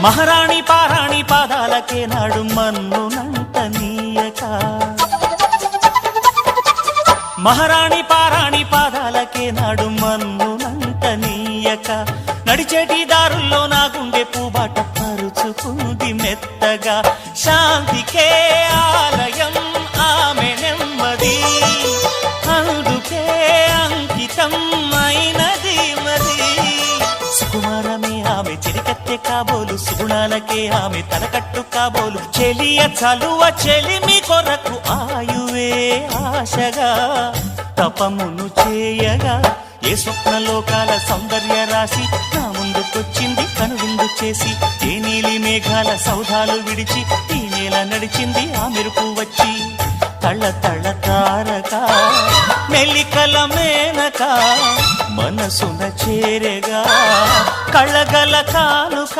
మహారాణి పారాణి పాదాలకే నాడు మన్నునంట నీయక మహారాణి పారాణి పాదాలకే నాడు మన్నునంట నీయక నడిచేటి దారుల్లో నా గుండె పూబాట పరుచుకుంది మెత్తగా శాంతికే ఆలయం ఆమె నెమ్మది అందుకే అంకితం అయినది మరి సుకుమారమే ఆమె చిరికత్తె కాబోలు సుగుణాలకే ఆమె తలకట్టు కాబోలు చెలియ చలువ చెలిమి కొరకు ఆయువే ఆశగా తపమును చేయగా ఏ స్వప్నలోకాల సౌందర్య రాశి నా ముందుకొచ్చింది కనువిందు చేసి ఏ నీలి మేఘాల సౌధాలు విడిచి ఈ నేల నడిచింది ఆ మెరుపు వచ్చి తళ్ళ తళ్ళ తారక మెల్లికల మేనక మనసున చేరగా కళ్ళగల కానుక